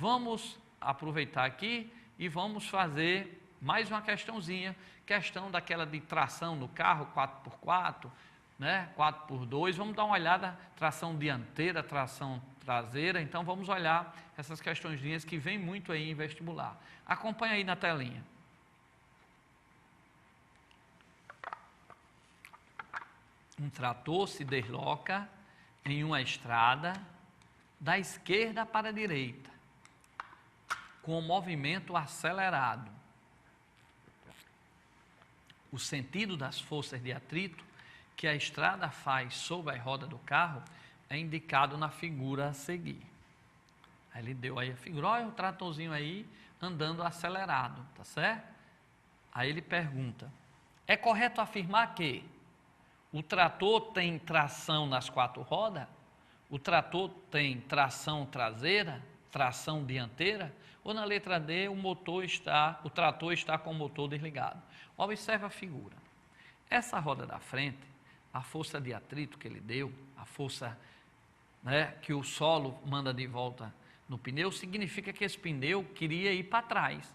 Vamos aproveitar aqui e vamos fazer mais uma questãozinha, questão daquela de tração no carro, 4x4, né? 4x2, vamos dar uma olhada, tração dianteira, tração traseira, então vamos olhar essas questõezinhas que vem muito aí em vestibular. Acompanha aí na telinha. Um trator se desloca em uma estrada da esquerda para a direita, com movimento acelerado. O sentido das forças de atrito que a estrada faz sobre a roda do carro é indicado na figura a seguir. Aí ele deu aí a figura, olha o tratorzinho aí andando acelerado, tá certo? Aí ele pergunta, é correto afirmar que o trator tem tração nas 4 rodas? O trator tem tração traseira, tração dianteira? Ou na letra D, o trator está com o motor desligado? Observe a figura. Essa roda da frente, a força de atrito que ele deu, a força, né, que o solo manda de volta no pneu, significa que esse pneu queria ir para trás.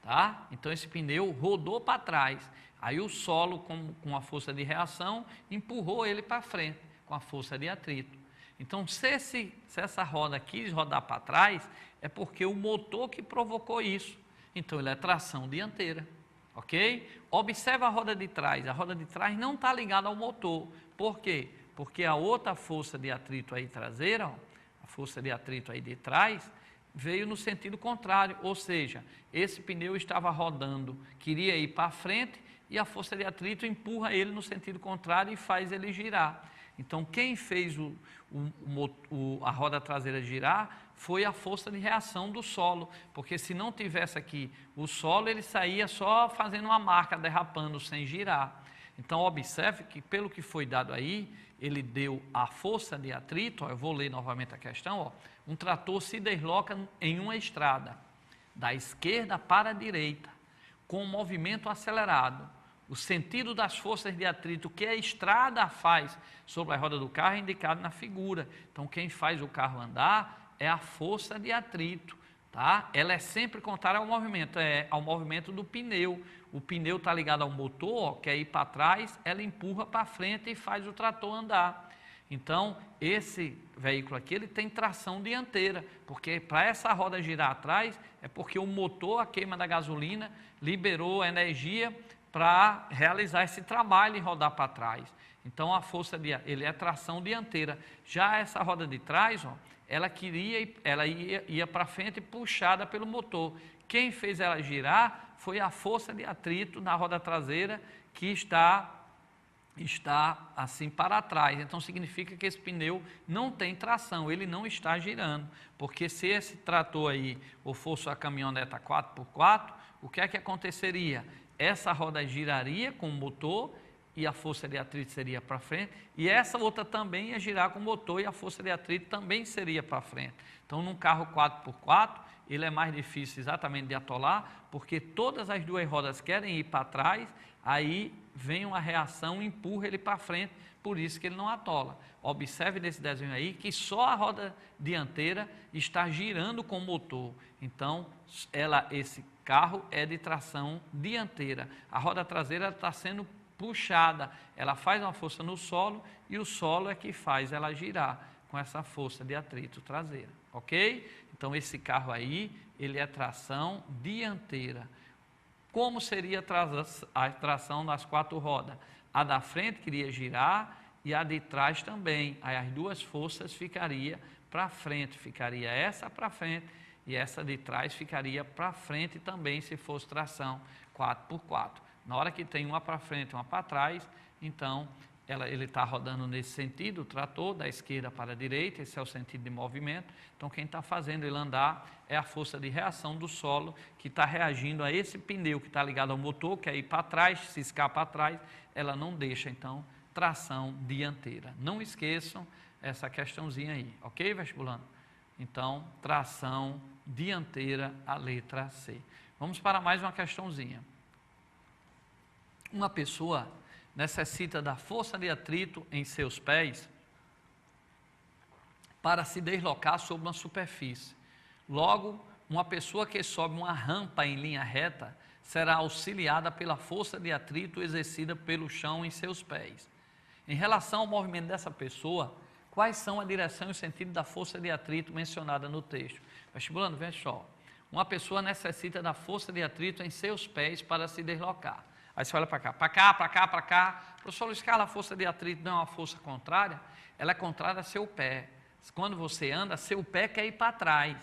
Tá? Então esse pneu rodou para trás. Aí o solo, com a força de reação, empurrou ele para frente, com a força de atrito. Então, se essa roda quis rodar para trás, é porque o motor que provocou isso. Então, ele é tração dianteira, ok? Observe a roda de trás. A roda de trás não está ligada ao motor. Por quê? Porque a outra força de atrito aí traseira, ó, a força de atrito aí de trás, veio no sentido contrário. Ou seja, esse pneu estava rodando, queria ir para frente, e a força de atrito empurra ele no sentido contrário e faz ele girar. Então, quem fez a roda traseira girar foi a força de reação do solo, porque se não tivesse aqui o solo, ele saía só fazendo uma marca, derrapando, sem girar. Então, observe que, pelo que foi dado aí, ele deu a força de atrito, ó, eu vou ler novamente a questão, ó, um trator se desloca em uma estrada, da esquerda para a direita, com um movimento acelerado. O sentido das forças de atrito que a estrada faz sobre a roda do carro é indicado na figura. Então, quem faz o carro andar é a força de atrito, tá? Ela é sempre contrária ao movimento do pneu. O pneu está ligado ao motor, ó, quer ir para trás, ela empurra para frente e faz o trator andar. Então, esse veículo aqui, ele tem tração dianteira, porque para essa roda girar atrás, é porque o motor, a queima da gasolina, liberou energia para realizar esse trabalho e rodar para trás. Então, ele é tração dianteira. Já essa roda de trás, ó, ela ia para frente puxada pelo motor. Quem fez ela girar foi a força de atrito na roda traseira que está assim para trás. Então significa que esse pneu não tem tração, ele não está girando, porque se esse trator aí ou fosse a caminhoneta 4x4, o que é que aconteceria? Essa roda giraria com o motor e a força de atrito seria para frente, e essa outra também ia girar com o motor e a força de atrito também seria para frente. Então, num carro 4x4, ele é mais difícil exatamente de atolar, porque todas as duas rodas querem ir para trás, aí vem uma reação e empurra ele para frente, por isso que ele não atola. Observe nesse desenho aí que só a roda dianteira está girando com o motor. Então, esse carro é de tração dianteira. A roda traseira está sendo puxada, ela faz uma força no solo e o solo é que faz ela girar com essa força de atrito traseira, ok? Então, esse carro aí, ele é tração dianteira. Como seria a tração nas 4 rodas? A da frente queria girar e a de trás também. Aí as duas forças ficariam para frente, ficaria essa para frente e essa de trás ficaria para frente também, se fosse tração 4x4. Na hora que tem uma para frente e uma para trás, então ele está rodando nesse sentido, o trator, da esquerda para a direita, esse é o sentido de movimento. Então, quem está fazendo ele andar é a força de reação do solo, que está reagindo a esse pneu que está ligado ao motor, que é ir para trás, se escapa atrás, ela não deixa, então, tração dianteira. Não esqueçam essa questãozinha aí, ok, vestibulando? Então, tração dianteira, a letra C. Vamos para mais uma questãozinha. Uma pessoa necessita da força de atrito em seus pés para se deslocar sobre uma superfície. Logo, uma pessoa que sobe uma rampa em linha reta será auxiliada pela força de atrito exercida pelo chão em seus pés. Em relação ao movimento dessa pessoa, quais são a direção e o sentido da força de atrito mencionada no texto? Vestibulando, veja só. Uma pessoa necessita da força de atrito em seus pés para se deslocar. Aí você olha para cá, para cá, para cá, para cá. Professor Luiz Carlos, a força de atrito não é uma força contrária? Ela é contrária ao seu pé. Quando você anda, seu pé quer ir para trás.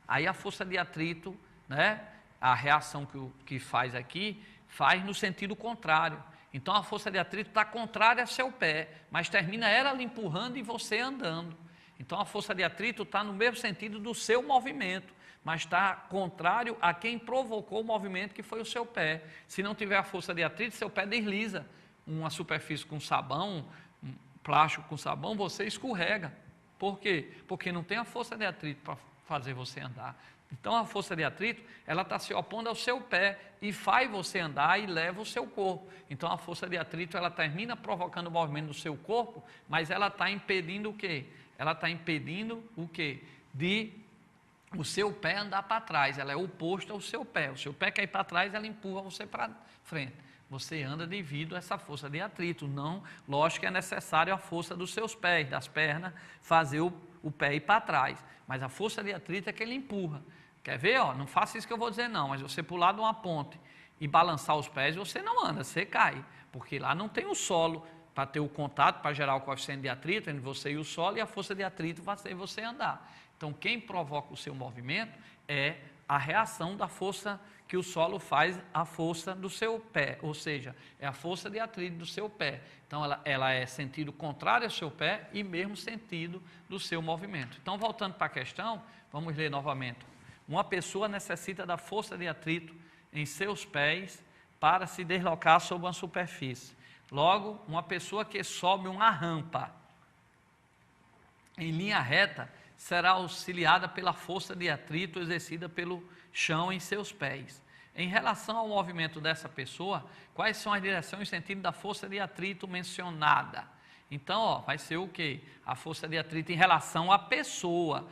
Aí a força de atrito, né, a reação que faz aqui, faz no sentido contrário. Então a força de atrito está contrária ao seu pé, mas termina ela lhe empurrando e você andando. Então a força de atrito está no mesmo sentido do seu movimento, mas está contrário a quem provocou o movimento, que foi o seu pé. Se não tiver a força de atrito, seu pé desliza. Uma superfície com sabão, um plástico com sabão, você escorrega. Por quê? Porque não tem a força de atrito para fazer você andar. Então a força de atrito, ela está se opondo ao seu pé e faz você andar e leva o seu corpo. Então a força de atrito, ela termina provocando o movimento do seu corpo, mas ela está impedindo o quê? Ela está impedindo o quê? De o seu pé andar para trás. Ela é oposta ao seu pé. O seu pé quer ir para trás, ela empurra você para frente. Você anda devido a essa força de atrito. Não, lógico que é necessário a força dos seus pés, das pernas, fazer o pé ir para trás. Mas a força de atrito é que ele empurra. Quer ver? Ó, não faça isso que eu vou dizer não, mas você pular de uma ponte e balançar os pés, você não anda, você cai. Porque lá não tem o solo para ter o contato, para gerar o coeficiente de atrito entre você e o solo, e a força de atrito vai fazer você andar. Então, quem provoca o seu movimento é a reação da força que o solo faz, a força do seu pé, ou seja, é a força de atrito do seu pé. Então, ela é sentido contrário ao seu pé e mesmo sentido do seu movimento. Então, voltando para a questão, vamos ler novamente. Uma pessoa necessita da força de atrito em seus pés para se deslocar sobre uma superfície. Logo, uma pessoa que sobe uma rampa em linha reta será auxiliada pela força de atrito exercida pelo chão em seus pés. Em relação ao movimento dessa pessoa, quais são as direções e sentido da força de atrito mencionada? Então, ó, vai ser o quê? A força de atrito em relação à pessoa,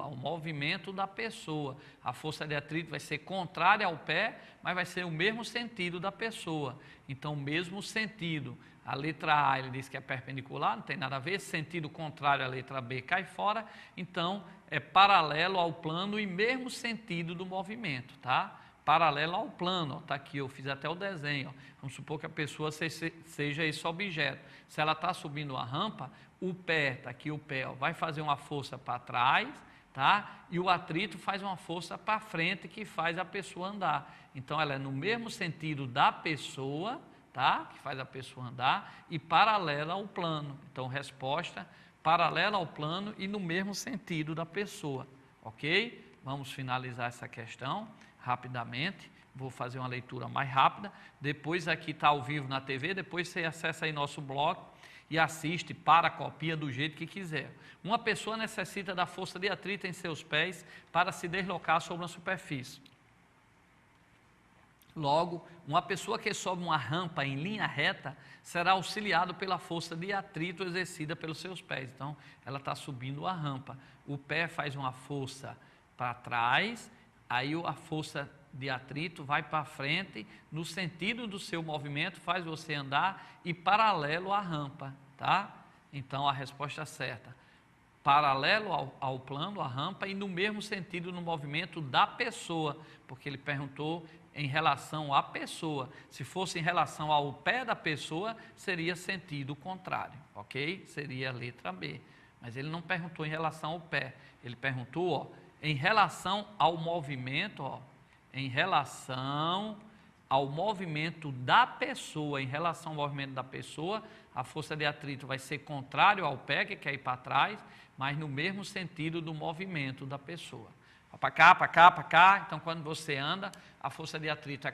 ao movimento da pessoa. A força de atrito vai ser contrária ao pé, mas vai ser o mesmo sentido da pessoa. Então, o mesmo sentido. A letra A, ele diz que é perpendicular, não tem nada a ver. Sentido contrário à letra B cai fora. Então, é paralelo ao plano e mesmo sentido do movimento, tá? Paralelo ao plano, está aqui, eu fiz até o desenho. Ó. Vamos supor que a pessoa seja esse objeto. Se ela está subindo a rampa, o pé, está aqui o pé, ó, vai fazer uma força para trás, tá? E o atrito faz uma força para frente que faz a pessoa andar. Então, ela é no mesmo sentido da pessoa, tá? Que faz a pessoa andar e paralela ao plano. Então, resposta paralela ao plano e no mesmo sentido da pessoa, ok? Vamos finalizar essa questão rapidamente. Vou fazer uma leitura mais rápida. Depois aqui está ao vivo na TV, depois você acessa aí nosso blog e assiste, para a copia do jeito que quiser. Uma pessoa necessita da força de atrito em seus pés para se deslocar sobre uma superfície. Logo, uma pessoa que sobe uma rampa em linha reta será auxiliado pela força de atrito exercida pelos seus pés. Então, ela está subindo a rampa. O pé faz uma força para trás, aí a força de atrito vai para frente, no sentido do seu movimento, faz você andar e paralelo à rampa, tá? Então, a resposta certa. Paralelo ao plano, à rampa, e no mesmo sentido no movimento da pessoa, porque ele perguntou em relação à pessoa. Se fosse em relação ao pé da pessoa, seria sentido contrário, ok? Seria a letra B. Mas ele não perguntou em relação ao pé, ele perguntou, ó, em relação ao movimento, ó, em relação ao movimento da pessoa, em relação ao movimento da pessoa, a força de atrito vai ser contrário ao pé, que quer ir para trás, mas no mesmo sentido do movimento da pessoa. Para cá, para cá, para cá. Então, quando você anda, a força de atrito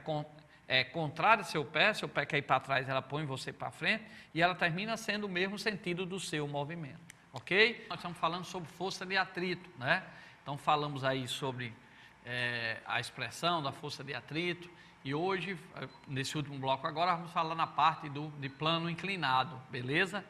é contrária ao seu pé quer ir para trás, ela põe você para frente, e ela termina sendo o mesmo sentido do seu movimento, ok? Nós estamos falando sobre força de atrito, né? Então, falamos aí sobre a expressão da força de atrito, e hoje, nesse último bloco agora, vamos falar na parte de plano inclinado, beleza?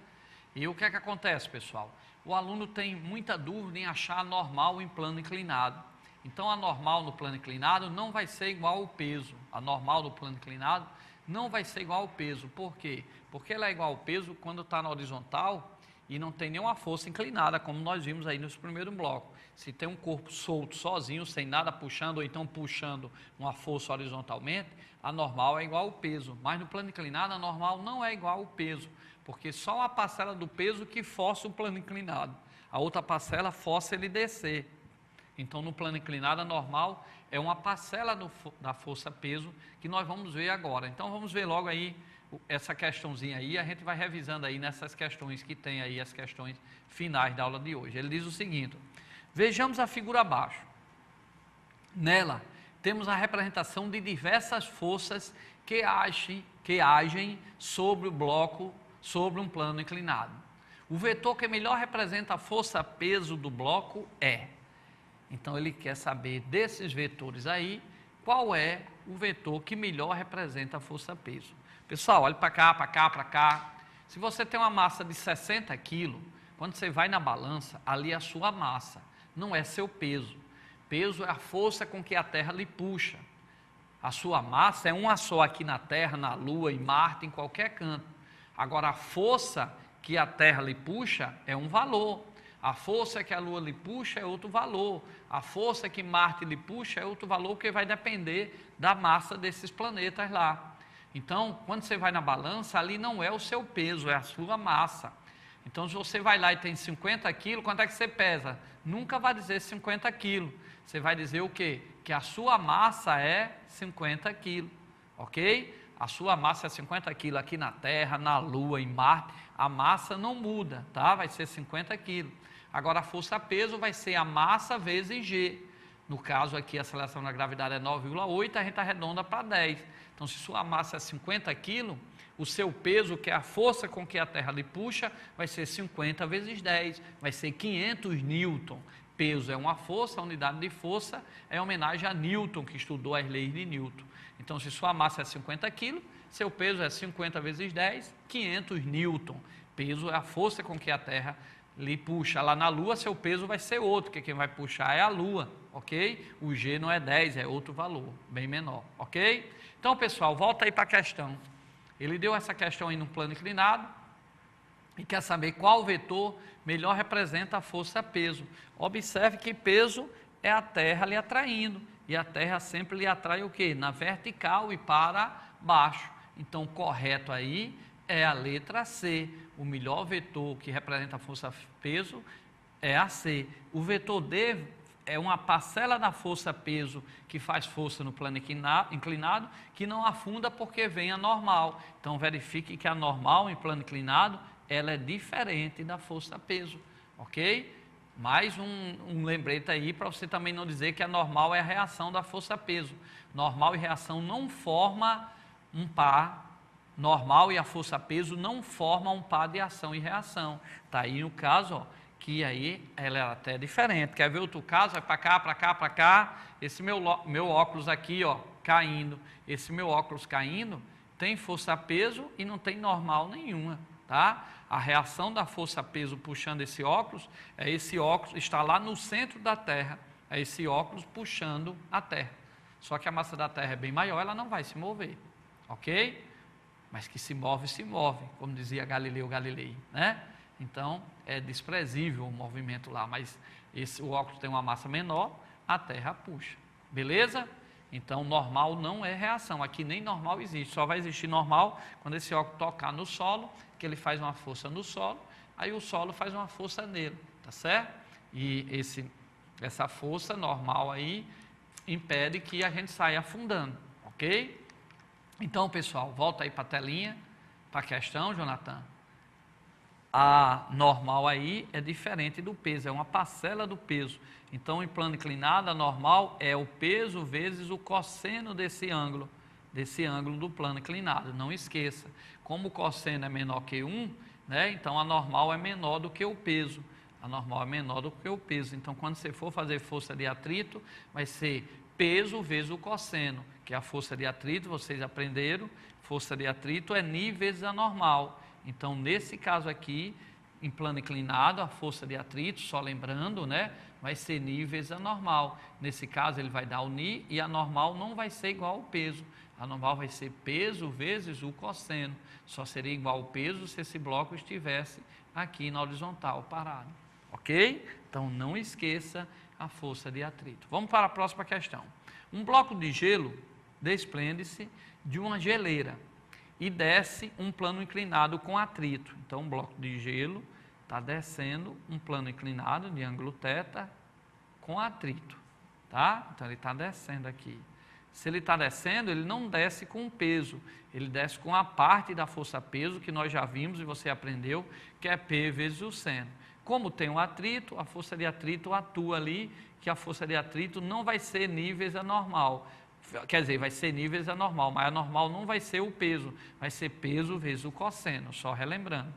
E o que é que acontece, pessoal? O aluno tem muita dúvida em achar a normal em plano inclinado. Então, a normal no plano inclinado não vai ser igual ao peso. A normal no plano inclinado não vai ser igual ao peso. Por quê? Porque ela é igual ao peso quando está na horizontal e não tem nenhuma força inclinada, como nós vimos aí nesse primeiro bloco. Se tem um corpo solto, sozinho, sem nada puxando, ou então puxando uma força horizontalmente, a normal é igual ao peso. Mas no plano inclinado, a normal não é igual ao peso, porque só uma parcela do peso que força o plano inclinado. A outra parcela força ele descer. Então, no plano inclinado, a normal é uma parcela da força-peso que nós vamos ver agora. Então, vamos ver logo aí essa questãozinha aí, a gente vai revisando aí nessas questões que tem aí, as questões finais da aula de hoje. Ele diz o seguinte: vejamos a figura abaixo. Nela, temos a representação de diversas forças que agem sobre o bloco, sobre um plano inclinado. O vetor que melhor representa a força-peso do bloco é... Então, ele quer saber desses vetores aí, qual é o vetor que melhor representa a força-peso. Pessoal, olha para cá, para cá, para cá. Se você tem uma massa de 60 quilos, quando você vai na balança, ali é a sua massa, não é seu peso. Peso é a força com que a Terra lhe puxa. A sua massa é uma só aqui na Terra, na Lua, em Marte, em qualquer canto. Agora, a força que a Terra lhe puxa é um valor. A força que a Lua lhe puxa é outro valor. A força que Marte lhe puxa é outro valor, que vai depender da massa desses planetas lá. Então, quando você vai na balança, ali não é o seu peso, é a sua massa. Então, se você vai lá e tem 50 quilos, quanto é que você pesa? Nunca vai dizer 50 quilos. Você vai dizer o quê? Que a sua massa é 50 quilos, ok? A sua massa é 50 quilos aqui na Terra, na Lua, em Marte. A massa não muda, tá? Vai ser 50 quilos. Agora, a força-peso vai ser a massa vezes G. No caso aqui, a aceleração da gravidade é 9,8, a gente arredonda para 10. Então, se sua massa é 50 quilos, o seu peso, que é a força com que a Terra lhe puxa, vai ser 50 vezes 10, vai ser 500 newton. Peso é uma força, a unidade de força é homenagem a Newton, que estudou as leis de Newton. Então, se sua massa é 50 quilos, seu peso é 50 vezes 10, 500 newton. Peso é a força com que a Terra lhe puxa. Lá na Lua, seu peso vai ser outro, porque quem vai puxar é a Lua, ok? O G não é 10, é outro valor, bem menor, ok? Então, pessoal, volta aí para a questão. Ele deu essa questão aí no plano inclinado e quer saber qual vetor melhor representa a força-peso. Observe que peso é a Terra lhe atraindo, e a Terra sempre lhe atrai o quê? Na vertical e para baixo. Então, correto aí é a letra C. O melhor vetor que representa a força-peso é a C. O vetor D é uma parcela da força-peso que faz força no plano inclinado, que não afunda porque vem a normal. Então, verifique que a normal em plano inclinado, ela é diferente da força-peso, ok? Mais um lembrete aí para você também não dizer que a normal é a reação da força-peso. Normal e reação não formam um par. Normal e a força-peso não formam um par de ação e reação. Está aí no caso, ó, que aí ela é até diferente. Quer ver outro caso? Vai para cá, para cá, para cá. Esse meu óculos aqui, ó, caindo. Esse meu óculos caindo tem força-peso e não tem normal nenhuma, tá? A reação da força-peso puxando esse óculos está lá no centro da Terra. É esse óculos puxando a Terra. Só que a massa da Terra é bem maior, ela não vai se mover, ok? Mas que se move, como dizia Galileu Galilei, né? Então, é desprezível o movimento lá, mas o óculos tem uma massa menor, a Terra puxa, beleza? Então, normal não é reação, aqui nem normal existe, só vai existir normal quando esse óculos tocar no solo, que ele faz uma força no solo, aí o solo faz uma força nele, tá certo? E essa força normal aí impede que a gente saia afundando, ok? Então, pessoal, volta aí para a telinha, para a questão, Jonathan. A normal aí é diferente do peso, é uma parcela do peso. Então, em plano inclinado, a normal é o peso vezes o cosseno desse ângulo do plano inclinado. Não esqueça, como o cosseno é menor que 1, né, então a normal é menor do que o peso. A normal é menor do que o peso. Então, quando você for fazer força de atrito, vai ser peso vezes o cosseno, que é a força de atrito, vocês aprenderam, força de atrito é Ni vezes a normal. Então, nesse caso aqui, em plano inclinado, a força de atrito, só lembrando, né, vai ser nível vezes a normal. Nesse caso, ele vai dar o ni e a normal não vai ser igual ao peso. A normal vai ser peso vezes o cosseno. Só seria igual ao peso se esse bloco estivesse aqui na horizontal, parado. Ok? Então, não esqueça a força de atrito. Vamos para a próxima questão. Um bloco de gelo desprende-se de uma geleira e desce um plano inclinado com atrito. Então, um bloco de gelo está descendo um plano inclinado de ângulo θ com atrito, tá? Então, ele está descendo aqui. Se ele está descendo, ele não desce com peso, ele desce com a parte da força-peso que nós já vimos e você aprendeu, que é P vezes o seno. Como tem um atrito, a força de atrito atua ali, que a força de atrito não vai ser níveis a normal. Quer dizer, vai ser níveis a normal, mas a normal não vai ser o peso, vai ser peso vezes o cosseno, só relembrando.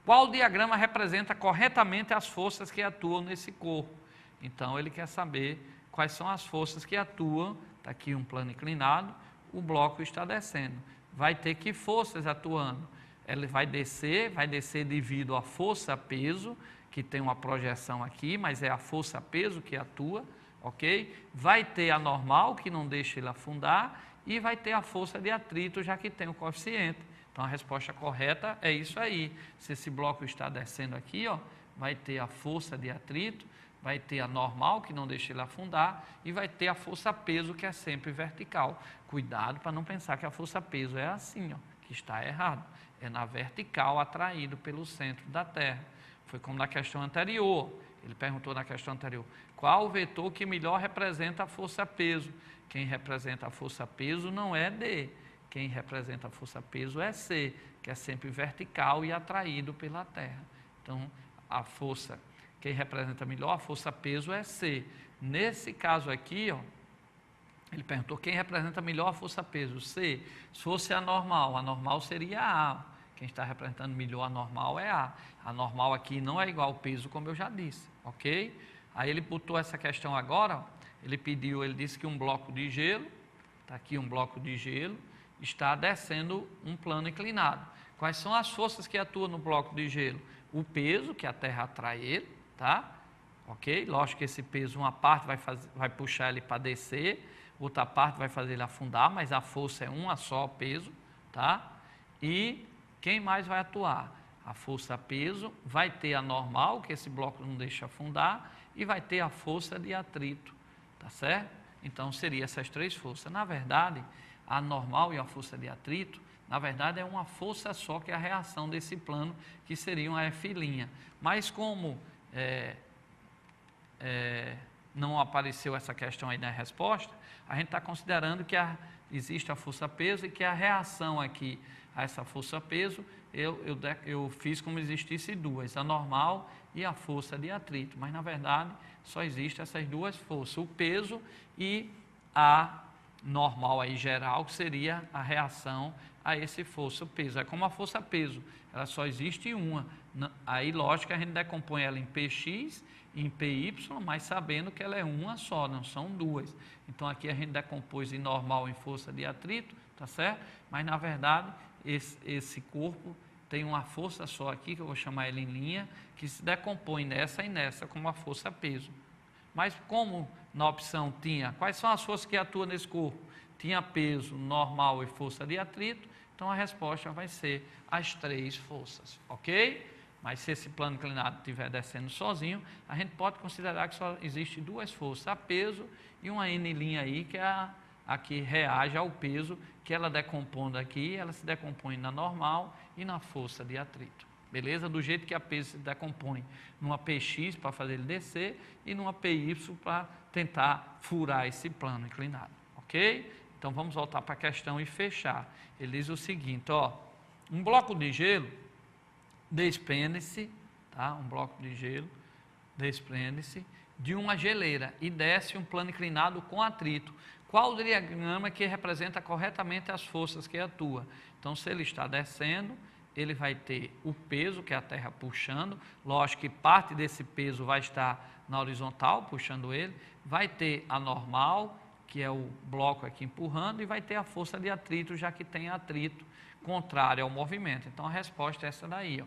Qual diagrama representa corretamente as forças que atuam nesse corpo? Então, ele quer saber quais são as forças que atuam. Está aqui um plano inclinado, o bloco está descendo. Vai ter que forças atuando? Ele vai descer devido à força-peso, que tem uma projeção aqui, mas é a força-peso que atua, ok? Vai ter a normal, que não deixa ele afundar, e vai ter a força de atrito, já que tem o coeficiente. Então, a resposta correta é isso aí. Se esse bloco está descendo aqui, ó, vai ter a força de atrito, vai ter a normal, que não deixa ele afundar, e vai ter a força-peso, que é sempre vertical. Cuidado para não pensar que a força-peso é assim, ó, que está errado. É na vertical, atraído pelo centro da Terra. Foi como na questão anterior. Ele perguntou na questão anterior, qual o vetor que melhor representa a força-peso? Quem representa a força-peso não é D. Quem representa a força-peso é C, que é sempre vertical e atraído pela Terra. Então, a força, quem representa melhor a força-peso é C. Nesse caso aqui, ó, ele perguntou quem representa melhor a força-peso, C. Se fosse a normal seria A. Quem está representando melhor a normal é A. A normal aqui não é igual ao peso, como eu já disse, ok? Aí ele botou essa questão agora, ó, ele disse que um bloco de gelo, está aqui um bloco de gelo, está descendo um plano inclinado. Quais são as forças que atuam no bloco de gelo? O peso, que a Terra atrai ele, tá? Ok? Lógico que esse peso, uma parte vai puxar ele para descer, outra parte vai fazer ele afundar, mas a força é uma só, peso, tá? E quem mais vai atuar? A força-peso, vai ter a normal, que esse bloco não deixa afundar, e vai ter a força de atrito, tá certo? Então, seriam essas três forças. Na verdade, a normal e a força de atrito, na verdade, é uma força só, que é a reação desse plano, que seria uma F'. Mas como não apareceu essa questão aí na resposta, a gente está considerando que existe a força-peso e que a reação aqui a essa força-peso, eu fiz como existisse duas, a normal e a força de atrito, mas na verdade só existem essas duas forças, o peso e a normal aí geral, que seria a reação a esse força-peso. É como a força-peso, ela só existe uma. Aí, lógico que a gente decompõe ela em Px e em Py, mas sabendo que ela é uma só, não são duas. Então, aqui a gente decompôs em normal em força de atrito, tá certo? Mas, na verdade, esse corpo tem uma força só aqui, que eu vou chamar ele em linha, que se decompõe nessa e nessa, como a força-peso. Mas como na opção tinha, quais são as forças que atuam nesse corpo? Tinha peso, normal e força de atrito, então a resposta vai ser as três forças, ok? Mas se esse plano inclinado estiver descendo sozinho, a gente pode considerar que só existe duas forças, a peso e uma N' aí, que é a que reage ao peso, que ela decompondo aqui, ela se decompõe na normal e na força de atrito. Beleza? Do jeito que a peso se decompõe numa Px para fazer ele descer e numa Py para tentar furar esse plano inclinado. Ok? Então vamos voltar para a questão e fechar. Ele diz o seguinte, ó, um bloco de gelo desprende-se, tá? Um bloco de gelo desprende-se de uma geleira e desce um plano inclinado com atrito. Qual o diagrama que representa corretamente as forças que atuam? Então, se ele está descendo, ele vai ter o peso, que é a Terra puxando, lógico que parte desse peso vai estar na horizontal, puxando ele, vai ter a normal, que é o bloco aqui empurrando, e vai ter a força de atrito, já que tem atrito contrário ao movimento. Então, a resposta é essa daí, ó.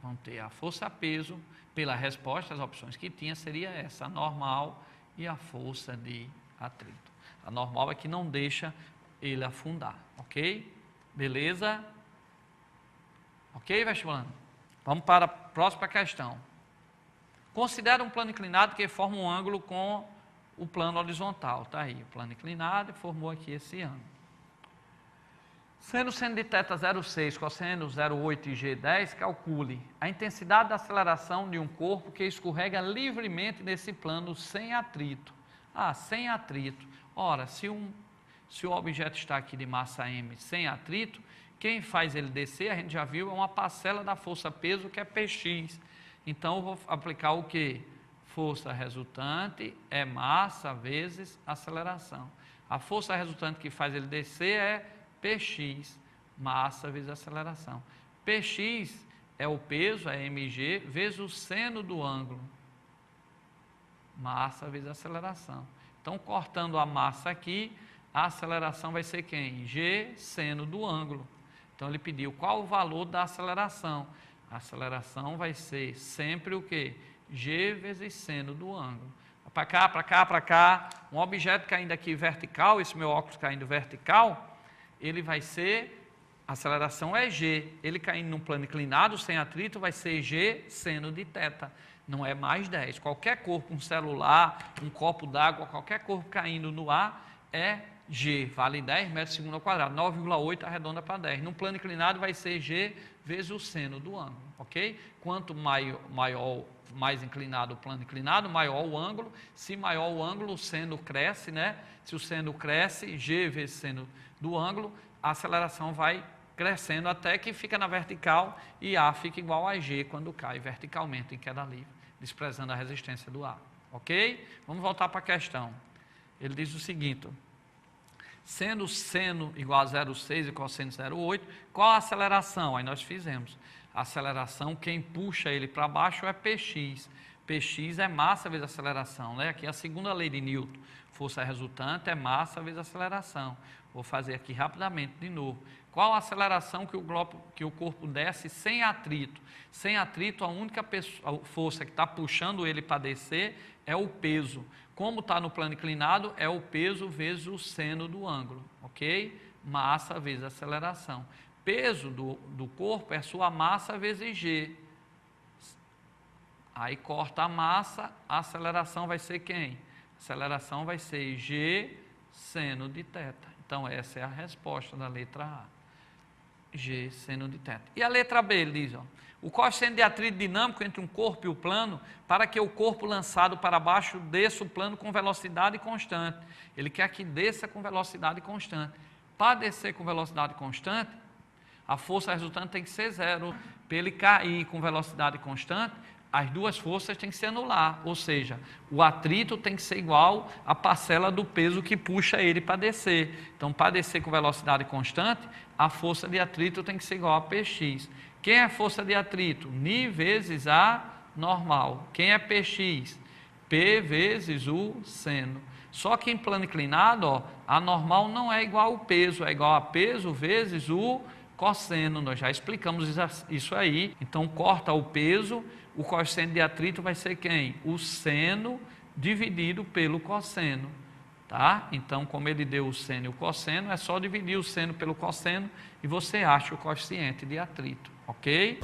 vão ter a força-peso, pela resposta, as opções que tinha seria essa, a normal e a força de atrito. A normal é que não deixa ele afundar, ok? Beleza? Ok, vestibulando? Vamos para a próxima questão. Considera um plano inclinado que forma um ângulo com o plano horizontal. Está aí, o plano inclinado formou aqui esse ângulo. Sendo de θ 0,6, cosseno 0,8 e G10, calcule a intensidade da aceleração de um corpo que escorrega livremente nesse plano sem atrito. Sem atrito. Ora, se o objeto está aqui de massa m sem atrito, quem faz ele descer, a gente já viu, é uma parcela da força-peso, que é Px. Então, eu vou aplicar o quê? Força resultante é massa vezes aceleração. A força resultante que faz ele descer é Px, massa vezes aceleração. Px é o peso, é mg, vezes o seno do ângulo. Massa vezes aceleração. Então, cortando a massa aqui, a aceleração vai ser quem? G, seno do ângulo. Então, ele pediu qual o valor da aceleração. A aceleração vai ser sempre o quê? G vezes seno do ângulo. Para cá, para cá, para cá. Um objeto caindo aqui vertical, esse meu óculos caindo vertical, ele vai ser, a aceleração é G. Ele caindo num plano inclinado, sem atrito, vai ser G seno de θ. Não é mais 10. Qualquer corpo, um celular, um copo d'água, qualquer corpo caindo no ar, é G, vale 10 metros por segundo ao quadrado, 9,8 arredonda para 10. No plano inclinado vai ser G vezes o seno do ângulo, ok? Quanto mais inclinado o plano inclinado, maior o ângulo. Se maior o ângulo, o seno cresce, né? Se o seno cresce, G vezes seno do ângulo, a aceleração vai crescendo até que fica na vertical e A fica igual a G quando cai verticalmente em queda livre, desprezando a resistência do ar, ok? Vamos voltar para a questão. Ele diz o seguinte: sendo seno igual a 0,6 e cosseno 0,8, qual a aceleração? Aí nós fizemos. A aceleração, quem puxa ele para baixo é Px. Px é massa vezes aceleração, né? Aqui é a segunda lei de Newton. Força resultante é massa vezes aceleração. Vou fazer aqui rapidamente de novo. Qual a aceleração que o corpo desce sem atrito? Sem atrito, a única força que está puxando ele para descer é o peso. Como está no plano inclinado, é o peso vezes o seno do ângulo, ok? Massa vezes aceleração. Peso do corpo é sua massa vezes G. Aí corta a massa, a aceleração vai ser quem? A aceleração vai ser G seno de θ. Então, essa é a resposta da letra A. G seno de θ. E a letra B, ele diz, o coeficiente de atrito dinâmico entre um corpo e o plano, para que o corpo lançado para baixo desça o plano com velocidade constante. Ele quer que desça com velocidade constante. Para descer com velocidade constante, a força resultante tem que ser zero. Para ele cair com velocidade constante, as duas forças têm que se anular, ou seja, o atrito tem que ser igual à parcela do peso que puxa ele para descer. Então, para descer com velocidade constante, a força de atrito tem que ser igual a Px. Quem é a força de atrito? Ni vezes a normal. Quem é Px? P vezes o seno. Só que em plano inclinado, a normal não é igual ao peso, é igual a peso vezes o cosseno. Nós já explicamos isso aí. Então, corta o peso. O coeficiente de atrito vai ser quem? O seno dividido pelo cosseno, tá? Então, como ele deu o seno e o cosseno, é só dividir o seno pelo cosseno e você acha o coeficiente de atrito, ok?